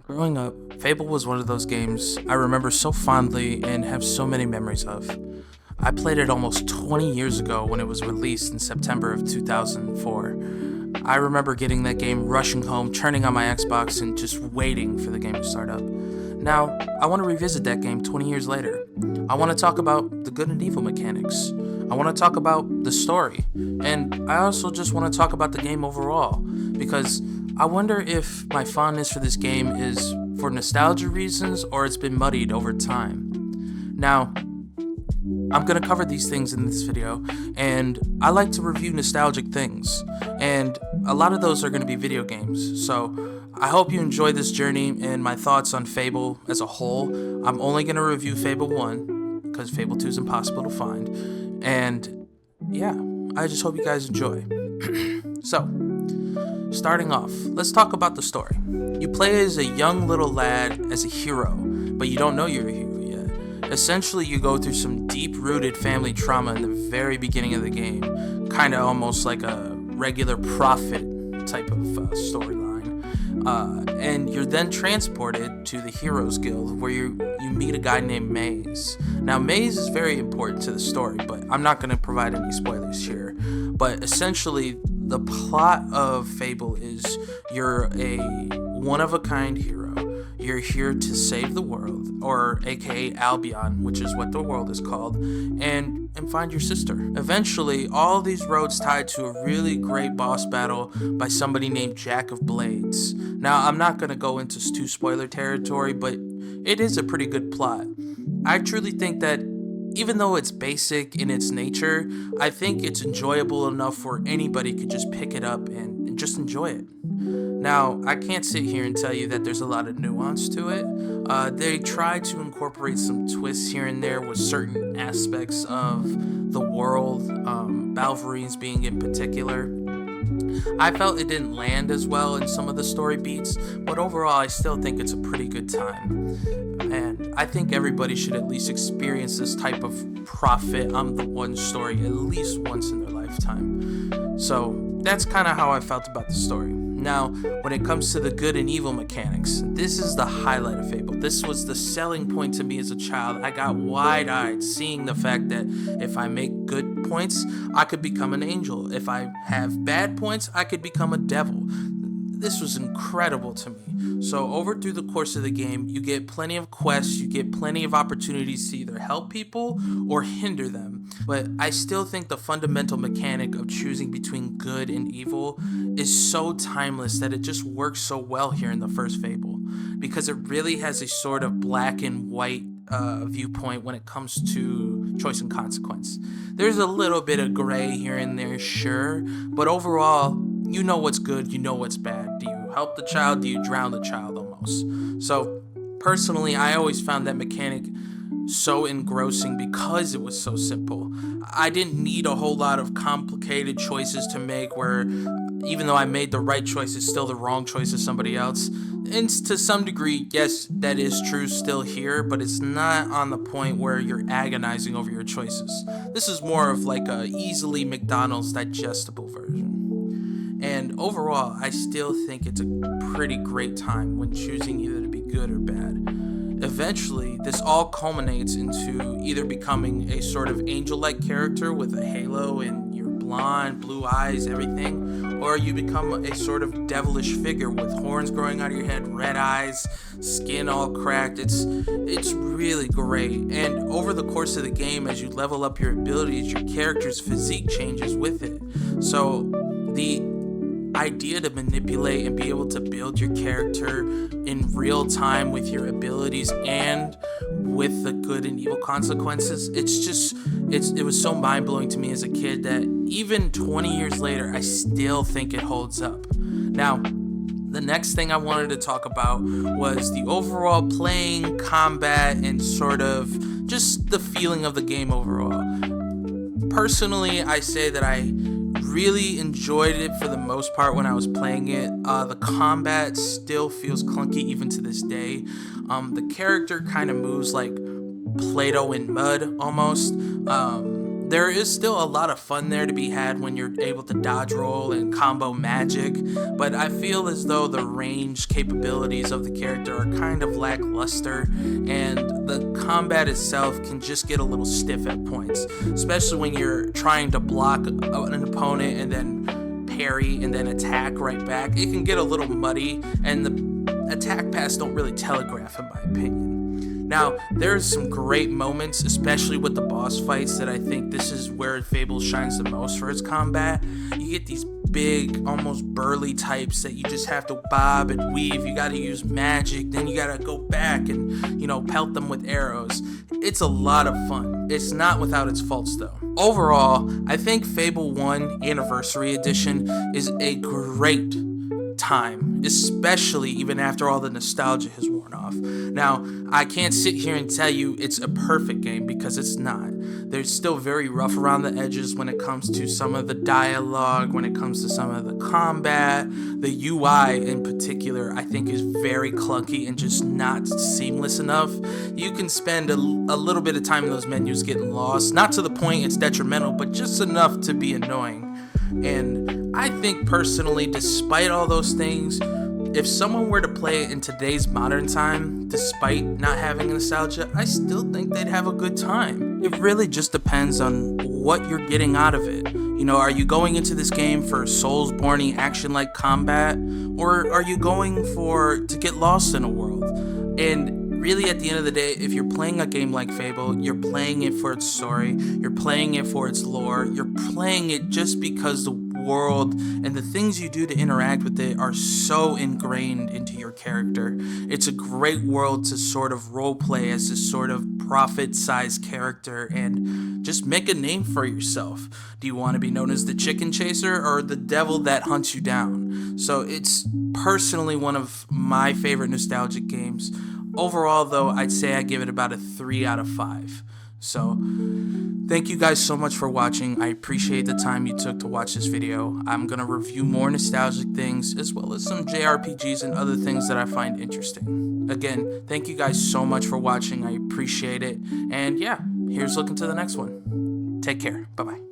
Growing up, Fable was one of those games I remember so fondly and have so many memories of. I played it almost 20 years ago when it was released in September of 2004. I remember getting that game, rushing home, turning on my Xbox, and just waiting for the game to start up. Now, I want to revisit that game 20 years later. I want to talk about the good and evil mechanics. I want to talk about the story. And I also just want to talk about the game overall, because I wonder if my fondness for this game is for nostalgia reasons or it's been muddied over time. Now, I'm going to cover these things in this video, and I like to review nostalgic things, and a lot of those are going to be video games. So I hope you enjoy this journey and my thoughts on Fable as a whole. I'm only going to review Fable 1 because Fable 2 is impossible to find, and yeah, I just hope you guys enjoy. So, starting off, let's talk about the story. You play as a young little lad as a hero, but you don't know you're a hero yet. Essentially, you go through some deep-rooted family trauma in the very beginning of the game, kind of almost like a regular prophet type of storyline. And you're then transported to the Heroes Guild, where you meet a guy named Maze. Now, Maze is very important to the story, but I'm not going to provide any spoilers here. But essentially, the plot of Fable is you're a one-of-a-kind hero. You're here to save the world, or aka Albion, which is what the world is called, and find your sister. Eventually, all these roads tied to a really great boss battle by somebody named Jack of Blades. Now, I'm not going to go into too spoiler territory, but it is a pretty good plot. I truly think that even though it's basic in its nature, I think it's enjoyable enough where anybody could just pick it up and just enjoy it. Now, I can't sit here and tell you that there's a lot of nuance to it. They try to incorporate some twists here and there with certain aspects of the world, Balverines being in particular. I felt it didn't land as well in some of the story beats, but overall I still think it's a pretty good time. And I think everybody should at least experience this type of prophet I'm the one story at least once in their lifetime. So that's kind of how I felt about the story. Now, when it comes to the good and evil mechanics, this is the highlight of Fable. This was the selling point to me as a child. I got wide-eyed seeing the fact that if I make good points, I could become an angel. If I have bad points, I could become a devil. This was incredible to me. So over through the course of the game, you get plenty of quests, you get plenty of opportunities to either help people or hinder them. But I still think the fundamental mechanic of choosing between good and evil is so timeless that it just works so well here in the first Fable, because it really has a sort of black and white viewpoint when it comes to choice and consequence. There's a little bit of gray here and there, sure, but overall, you know what's good, you know what's bad. Do you help the child? Do you drown the child almost? So, personally, I always found that mechanic so engrossing because it was so simple. I didn't need a whole lot of complicated choices to make where even though I made the right choice, it's still the wrong choice of somebody else. And to some degree, yes, that is true still here, but it's not on the point where you're agonizing over your choices. This is more of like a easily McDonald's digestible version. And overall, I still think it's a pretty great time when choosing either to be good or bad. Eventually, this all culminates into either becoming a sort of angel-like character with a halo and your blonde, blue eyes, everything, or you become a sort of devilish figure with horns growing out of your head, red eyes, skin all cracked. It's really great. And over the course of the game, as you level up your abilities, your character's physique changes with it. So the idea to manipulate and be able to build your character in real time with your abilities and with the good and evil consequences, it was so mind-blowing to me as a kid that even 20 years later I still think it holds up. Now, the next thing I wanted to talk about was the overall playing, combat, and sort of just the feeling of the game overall. Personally, I say that I really enjoyed it for the most part when I was playing it. The combat still feels clunky even to this day. The character kind of moves like Play-Doh in mud almost. there is still a lot of fun there to be had when you're able to dodge roll and combo magic, but I feel as though the range capabilities of the character are kind of lackluster, and the combat itself can just get a little stiff at points, especially when you're trying to block an opponent and then parry and then attack right back. It can get a little muddy, and the attack paths don't really telegraph, in my opinion. Now, there's some great moments, especially with the boss fights, that I think this is where Fable shines the most for its combat. You get these big, almost burly types that you just have to bob and weave. You gotta use magic, then you gotta go back and, pelt them with arrows. It's a lot of fun. It's not without its faults, though. Overall, I think Fable 1 Anniversary Edition is a great time, especially even after all the nostalgia has worn off. Now, I can't sit here and tell you it's a perfect game, because it's not. There's still very rough around the edges when it comes to some of the dialogue, when it comes to some of the combat. The UI in particular, I think, is very clunky and just not seamless enough. You can spend a little bit of time in those menus getting lost, not to the point it's detrimental, but just enough to be annoying. And I think personally, despite all those things, if someone were to play it in today's modern time, despite not having nostalgia, I still think they'd have a good time. It really just depends on what you're getting out of it. Are you going into this game for Soulsborne-y action-like combat, or are you going to get lost in a world? And really, at the end of the day, if you're playing a game like Fable, you're playing it for its story, you're playing it for its lore, you're playing it just because the world and the things you do to interact with it are so ingrained into your character. It's a great world to sort of roleplay as this sort of prophet-sized character and just make a name for yourself. Do you want to be known as the chicken chaser or the devil that hunts you down? So it's personally one of my favorite nostalgic games. Overall, though, I'd say I give it about a 3 out of 5. So thank you guys so much for watching. I appreciate the time you took to watch this video. I'm going to review more nostalgic things, as well as some JRPGs and other things that I find interesting. Again, thank you guys so much for watching. I appreciate it. And yeah, here's looking to the next one. Take care. Bye-bye.